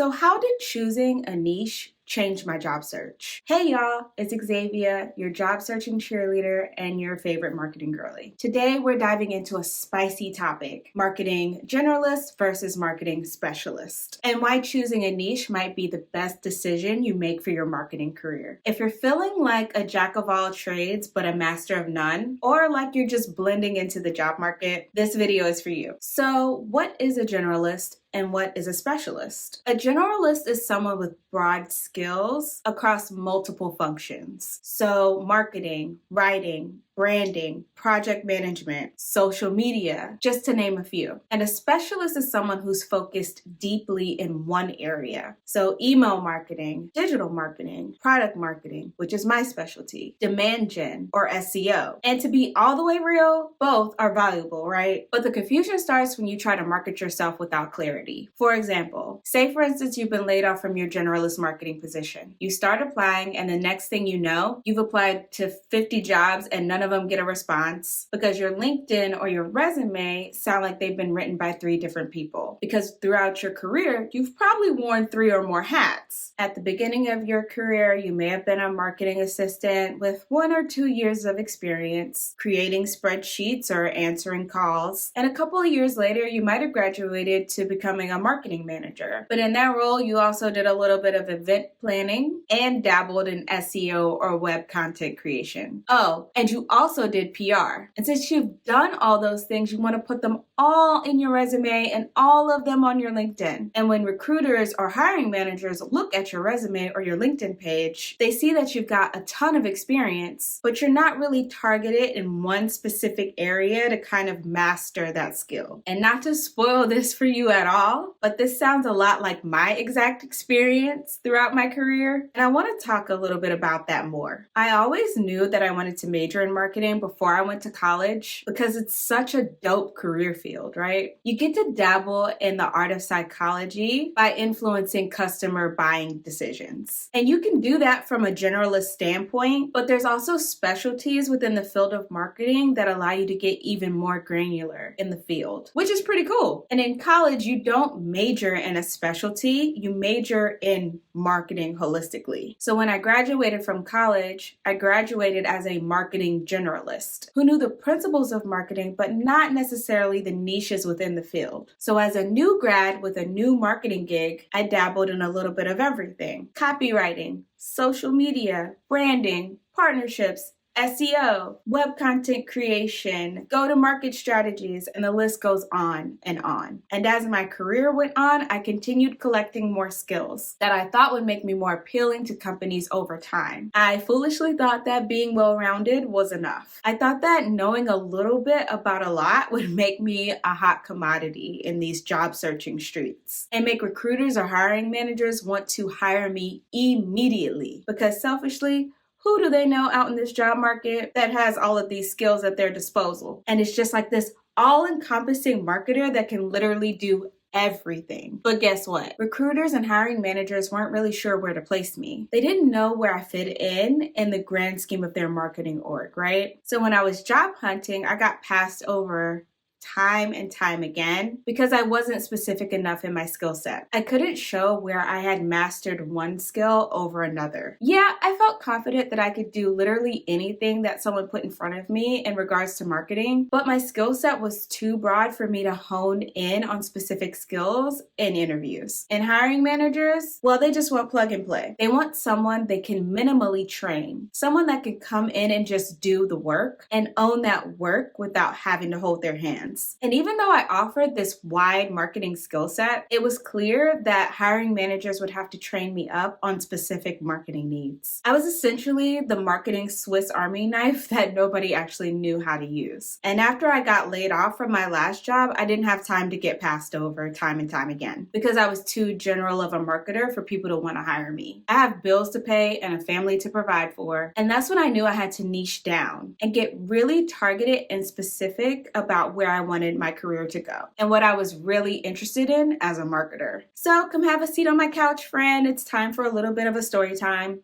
So how did choosing a niche change my job search? Hey y'all, it's Xavier, your job searching cheerleader and your favorite marketing girly. Today we're diving into a spicy topic, marketing generalist versus marketing specialist, and why choosing a niche might be the best decision you make for your marketing career. If you're feeling like a jack of all trades but a master of none, or like you're just blending into the job market, this video is for you. So what is a generalist? And what is a specialist? A generalist is someone with broad skills across multiple functions. So marketing, writing, branding, project management, social media, just to name a few. And a specialist is someone who's focused deeply in one area. So email marketing, digital marketing, product marketing, which is my specialty, demand gen, or SEO. And to be all the way real, both are valuable, right? But the confusion starts when you try to market yourself without clarity. For example, say for instance you've been laid off from your generalist marketing position. You start applying and the next thing you know, you've applied to 50 jobs and none of them get a response because your LinkedIn or your resume sound like they've been written by 3 different people. Because throughout your career, you've probably worn 3 or more hats. At the beginning of your career, you may have been a marketing assistant with 1 or 2 years of experience creating spreadsheets or answering calls. And a couple of years later, you might have graduated to becoming a marketing manager. But in that role, you also did a little bit of event planning and dabbled in SEO or web content creation. Oh, and you also did PR. And since you've done all those things, you want to put them all in your resume and all of them on your LinkedIn. And when recruiters or hiring managers look at your resume or your LinkedIn page, they see that you've got a ton of experience, but you're not really targeted in one specific area to kind of master that skill. And not to spoil this for you at all, but this sounds a lot like my exact experience throughout my career. And I want to talk a little bit about that more. I always knew that I wanted to major in marketing before I went to college because it's such a dope career field, right? You get to dabble in the art of psychology by influencing customer buying decisions. And you can do that from a generalist standpoint, but there's also specialties within the field of marketing that allow you to get even more granular in the field, which is pretty cool. And in college, you don't major in a specialty, you major in marketing holistically. So when I graduated from college, I graduated as a marketing generalist who knew the principles of marketing, but not necessarily the niches within the field. So as a new grad with a new marketing gig, I dabbled in a little bit of everything: copywriting, social media, branding, partnerships, SEO, web content creation, go-to-market strategies, and the list goes on and on. And as my career went on, I continued collecting more skills that I thought would make me more appealing to companies over time. I foolishly thought that being well-rounded was enough. I thought that knowing a little bit about a lot would make me a hot commodity in these job searching streets and make recruiters or hiring managers want to hire me immediately because selfishly, who do they know out in this job market that has all of these skills at their disposal? And it's just like this all-encompassing marketer that can literally do everything. But guess what? Recruiters and hiring managers weren't really sure where to place me. They didn't know where I fit in the grand scheme of their marketing org, right? So when I was job hunting, I got passed over time and time again because I wasn't specific enough in my skill set. I couldn't show where I had mastered one skill over another. Yeah, I felt confident that I could do literally anything that someone put in front of me in regards to marketing, but my skill set was too broad for me to hone in on specific skills in interviews. And hiring managers, well, they just want plug and play. They want someone they can minimally train, someone that can come in and just do the work and own that work without having to hold their hand. And even though I offered this wide marketing skill set, it was clear that hiring managers would have to train me up on specific marketing needs. I was essentially the marketing Swiss Army knife that nobody actually knew how to use. And after I got laid off from my last job, I didn't have time to get passed over time and time again because I was too general of a marketer for people to want to hire me. I have bills to pay and a family to provide for, and that's when I knew I had to niche down and get really targeted and specific about where I wanted my career to go and what I was really interested in as a marketer. So come have a seat on my couch, friend. It's time for a little bit of a story time.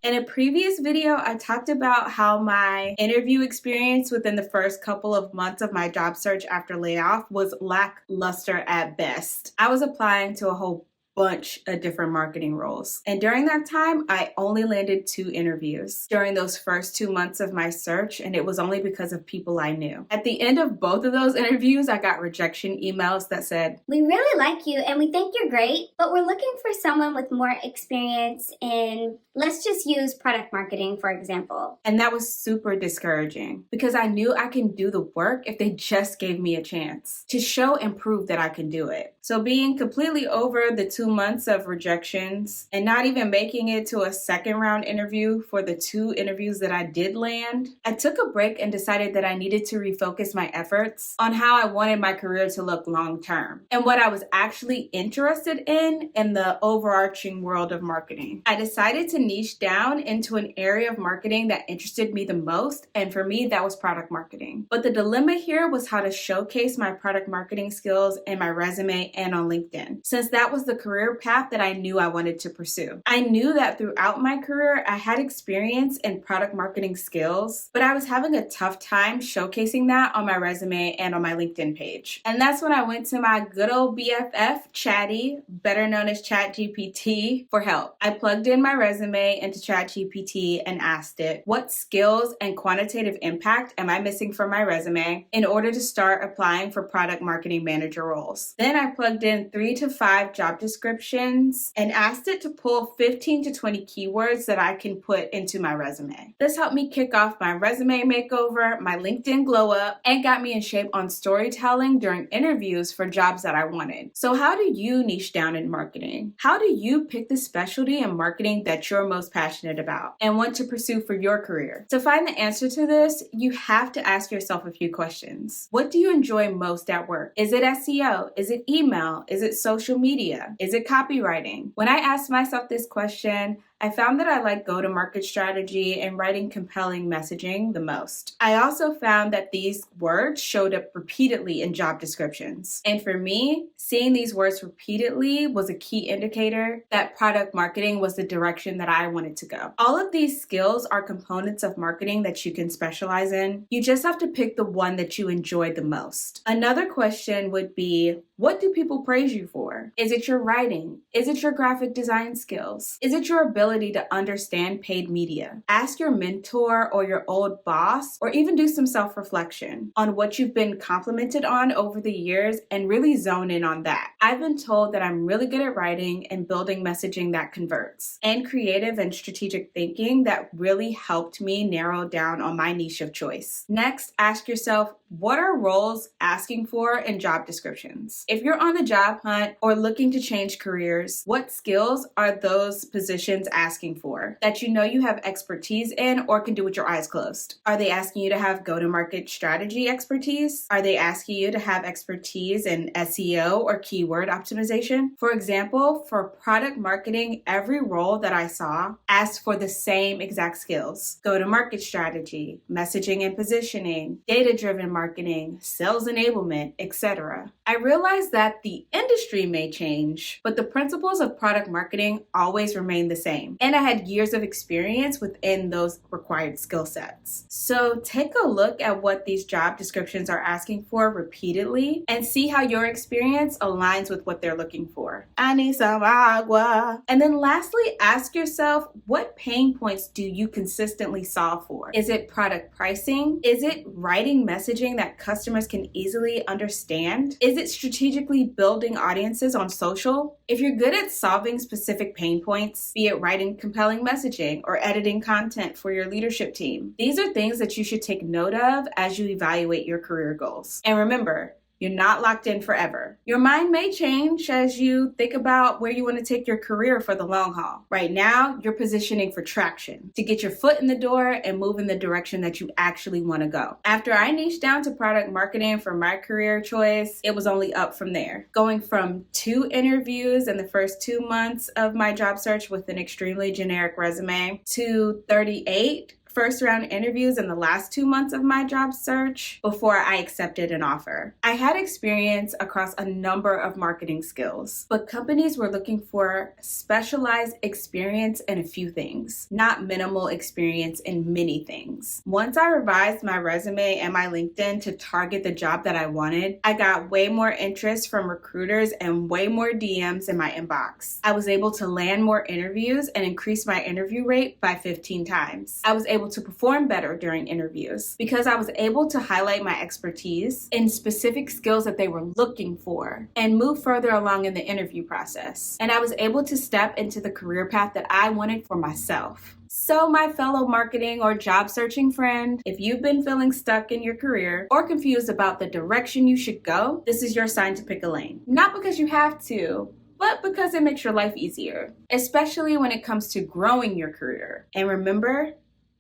In a previous video, I talked about how my interview experience within the first couple of months of my job search after layoff was lackluster at best. I was applying to a whole bunch of different marketing roles. And during that time, I only landed 2 interviews during those first 2 months of my search, and it was only because of people I knew. At the end of both of those interviews, I got rejection emails that said, "We really like you and we think you're great, but we're looking for someone with more experience in, let's just use product marketing, for example." And that was super discouraging because I knew I can do the work if they just gave me a chance to show and prove that I can do it. So being completely over the 2 months of rejections and not even making it to a second round interview for the 2 interviews that I did land, I took a break and decided that I needed to refocus my efforts on how I wanted my career to look long term and what I was actually interested in the overarching world of marketing. I decided to niche down into an area of marketing that interested me the most, and for me, that was product marketing. But the dilemma here was how to showcase my product marketing skills in my resume and on LinkedIn, since that was the career path that I knew I wanted to pursue. I knew that throughout my career, I had experience in product marketing skills, but I was having a tough time showcasing that on my resume and on my LinkedIn page. And that's when I went to my good old BFF, Chatty, better known as ChatGPT, for help. I plugged in my resume into ChatGPT and asked it, what skills and quantitative impact am I missing from my resume in order to start applying for product marketing manager roles? Then I plugged in 3 to 5 job descriptions and asked it to pull 15 to 20 keywords that I can put into my resume. This helped me kick off my resume makeover, my LinkedIn glow up, and got me in shape on storytelling during interviews for jobs that I wanted. So how do you niche down in marketing? How do you pick the specialty in marketing that you're most passionate about and want to pursue for your career? To find the answer to this, you have to ask yourself a few questions. What do you enjoy most at work? Is it SEO? Is it email? Is it social media? Is it copywriting? When I asked myself this question, I found that I like go-to-market strategy and writing compelling messaging the most. I also found that these words showed up repeatedly in job descriptions. And for me, seeing these words repeatedly was a key indicator that product marketing was the direction that I wanted to go. All of these skills are components of marketing that you can specialize in. You just have to pick the one that you enjoy the most. Another question would be, what do people praise you for? Is it your writing? Is it your graphic design skills? Is it your ability to understand paid media? Ask your mentor or your old boss, or even do some self-reflection on what you've been complimented on over the years and really zone in on that. I've been told that I'm really good at writing and building messaging that converts, and creative and strategic thinking that really helped me narrow down on my niche of choice. Next, ask yourself, what are roles asking for in job descriptions? If you're on the job hunt or looking to change careers, what skills are those positions asking for that you know you have expertise in or can do with your eyes closed? Are they asking you to have go-to-market strategy expertise? Are they asking you to have expertise in SEO or keyword optimization? For example, for product marketing, every role that I saw asked for the same exact skills: go-to-market strategy, messaging and positioning, data-driven marketing, sales enablement, etc. I realized that the industry may change, but the principles of product marketing always remain the same. And I had years of experience within those required skill sets. So take a look at what these job descriptions are asking for repeatedly and see how your experience aligns with what they're looking for. I need some agua. And then lastly, ask yourself, what pain points do you consistently solve for? Is it product pricing? Is it writing messaging that customers can easily understand? Is it strategically building audiences on social? If you're good at solving specific pain points, be it writing compelling messaging or editing content for your leadership team, these are things that you should take note of as you evaluate your career goals. And remember, you're not locked in forever. Your mind may change as you think about where you want to take your career for the long haul. Right now, you're positioning for traction, to get your foot in the door and move in the direction that you actually want to go. After I niched down to product marketing for my career choice, it was only up from there. Going from 2 interviews in the first 2 months of my job search with an extremely generic resume to 38 first round interviews in the last 2 months of my job search before I accepted an offer. I had experience across a number of marketing skills, but companies were looking for specialized experience in a few things, not minimal experience in many things. Once I revised my resume and my LinkedIn to target the job that I wanted, I got way more interest from recruiters and way more DMs in my inbox. I was able to land more interviews and increase my interview rate by 15 times. I was able to perform better during interviews because I was able to highlight my expertise in specific skills that they were looking for and move further along in the interview process. And I was able to step into the career path that I wanted for myself. So my fellow marketing or job searching friend, if you've been feeling stuck in your career or confused about the direction you should go, this is your sign to pick a lane. Not because you have to, but because it makes your life easier, especially when it comes to growing your career. And remember,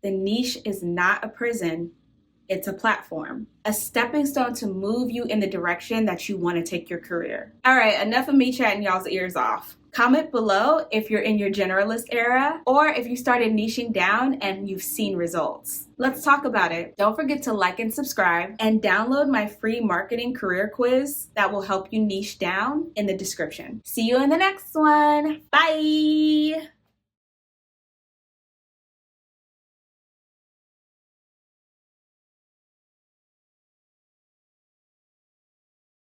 the niche is not a prison, it's a platform, a stepping stone to move you in the direction that you want to take your career. All right, enough of me chatting y'all's ears off. Comment below if you're in your generalist era or if you started niching down and you've seen results. Let's talk about it. Don't forget to like and subscribe and download my free marketing career quiz that will help you niche down in the description. See you in the next one. Bye.